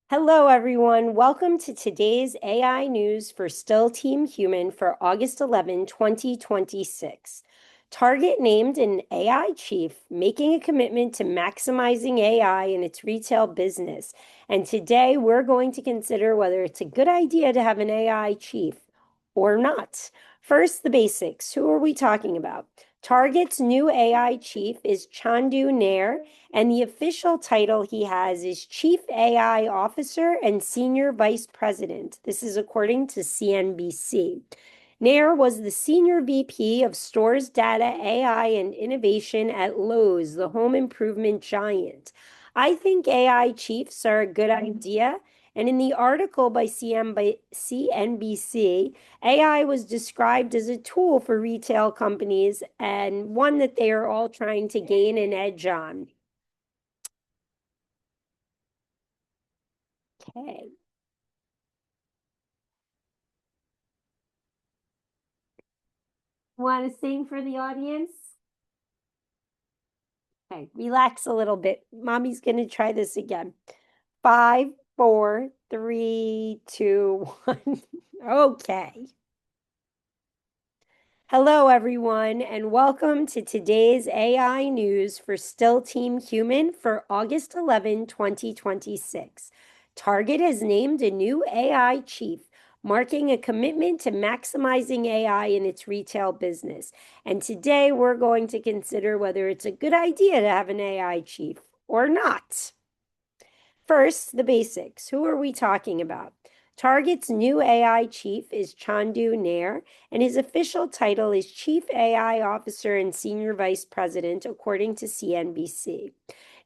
Hello, everyone. Welcome to today's AI news for Still Team Human for August 11, 2026. Target named an AI chief, making a commitment to maximizing AI in its retail business. And today we're going to consider whether it's a good idea to have an AI chief or not. First, the basics. Who are we talking about? Target's new AI chief is Chandu Nair, and the official title he has is Chief AI Officer and Senior Vice President. This is according to CNBC. Nair was the Senior VP of Stores Data, AI, and Innovation at Lowe's, the home improvement giant. I think AI chiefs are a good idea. And in the article by CNBC, AI was described as a tool for retail companies and one that they are all trying to gain an edge on. Okay. Want to sing for the audience? Okay, relax a little bit. Mommy's going to try this again. 5, 4, 3, 2, 1. Okay. Hello, everyone, and welcome to today's AI news for Still Team Human for August 11, 2026. Target has named a new AI chief, marking a commitment to maximizing AI in its retail business. And today we're going to consider whether it's a good idea to have an AI chief or not. First, the basics. Who are we talking about? Target's new AI chief is Chandu Nair, and his official title is Chief AI Officer and Senior Vice President, according to CNBC.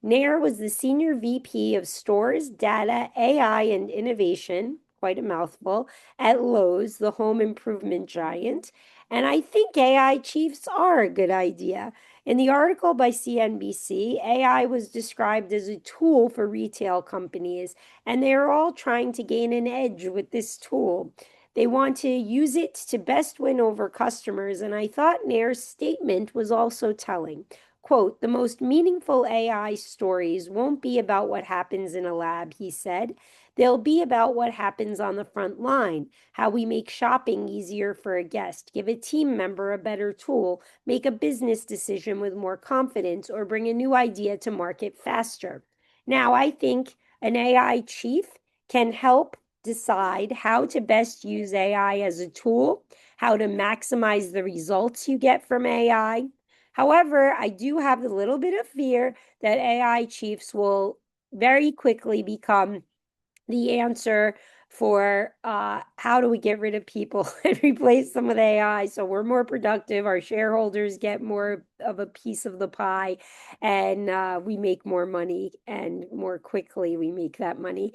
Nair was the Senior VP of Stores, Data, AI, and Innovation, quite a mouthful, at Lowe's, the home improvement giant. And I think AI chiefs are a good idea. In the article by CNBC, AI was described as a tool for retail companies, and they are all trying to gain an edge with this tool. They want to use it to best win over customers, and I thought Nair's statement was also telling. Quote, "The most meaningful AI stories won't be about what happens in a lab," he said. "They'll be about what happens on the front line, how we make shopping easier for a guest, give a team member a better tool, make a business decision with more confidence, or bring a new idea to market faster." Now, I think an AI chief can help decide how to best use AI as a tool, how to maximize the results you get from AI. However, I do have a little bit of fear that AI chiefs will very quickly become the answer for how do we get rid of people and replace them with AI so we're more productive, our shareholders get more of a piece of the pie, and we make more money, and more quickly we make that money.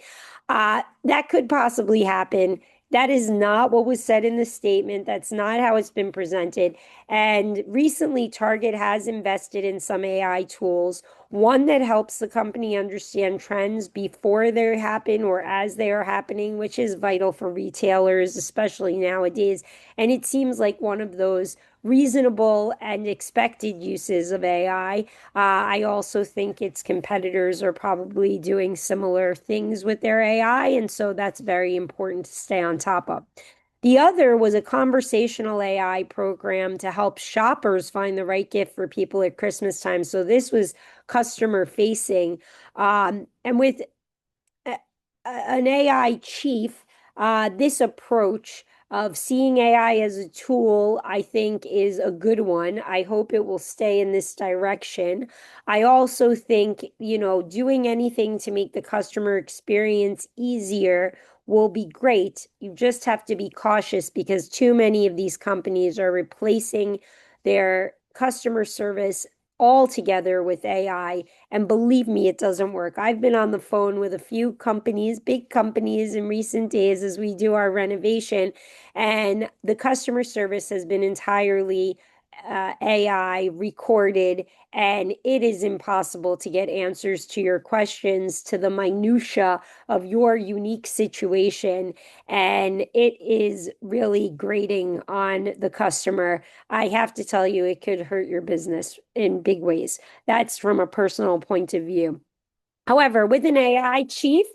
That could possibly happen. That is not what was said in the statement. That's not how it's been presented. And recently, Target has invested in some AI tools, one that helps the company understand trends before they happen or as they are happening, which is vital for retailers, especially nowadays. And it seems like one of those reasonable and expected uses of AI. I also think its competitors are probably doing similar things with their AI, and so that's very important to stay on top of. The other was a conversational AI program to help shoppers find the right gift for people at Christmas time. So this was customer facing. And with an AI chief, this approach of seeing AI as a tool, I think, is a good one. I hope it will stay in this direction. I also think, doing anything to make the customer experience easier will be great. You just have to be cautious because too many of these companies are replacing their customer service altogether with AI. And believe me, it doesn't work. I've been on the phone with a few companies, big companies, in recent days as we do our renovation, and the customer service has been entirely AI recorded, and it is impossible to get answers to your questions to the minutia of your unique situation. And it is really grating on the customer. I have to tell you, it could hurt your business in big ways. That's from a personal point of view. However, with an AI chief,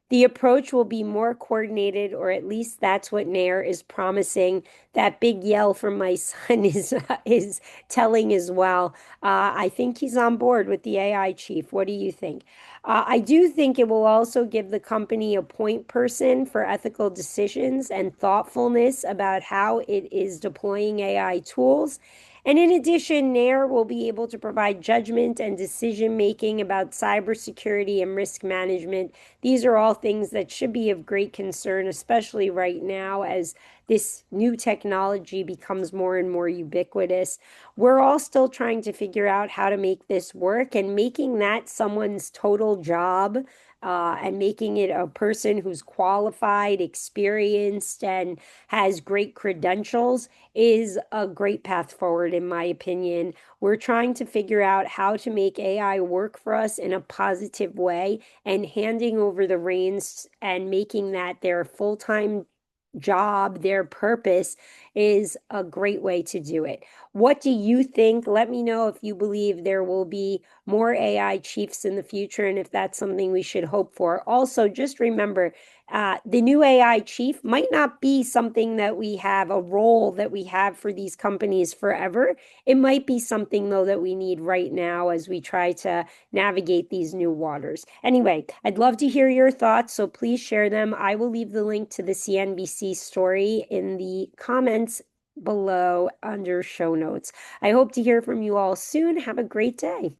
The approach will be more coordinated, or at least that's what Nair is promising. That big yell from my son is telling as well. I think he's on board with the AI chief. What do you think? I do think it will also give the company a point person for ethical decisions and thoughtfulness about how it is deploying AI tools. And in addition, Nair will be able to provide judgment and decision making about cybersecurity and risk management. These are all things that should be of great concern, especially right now as this new technology becomes more and more ubiquitous. We're all still trying to figure out how to make this work, and making that someone's total job, and making it a person who's qualified, experienced, and has great credentials is a great path forward, in my opinion. We're trying to figure out how to make AI work for us in a positive way, and handing over the reins and making that their full-time job, their purpose, is a great way to do it. What do you think? Let me know if you believe there will be more AI chiefs in the future and if that's something we should hope for. Also, just remember, the new AI chief might not be something that we have, a role that we have for these companies forever. It might be something, though, that we need right now as we try to navigate these new waters. Anyway, I'd love to hear your thoughts, so please share them. I will leave the link to the CNBC story in the comments below under show notes. I hope to hear from you all soon. Have a great day.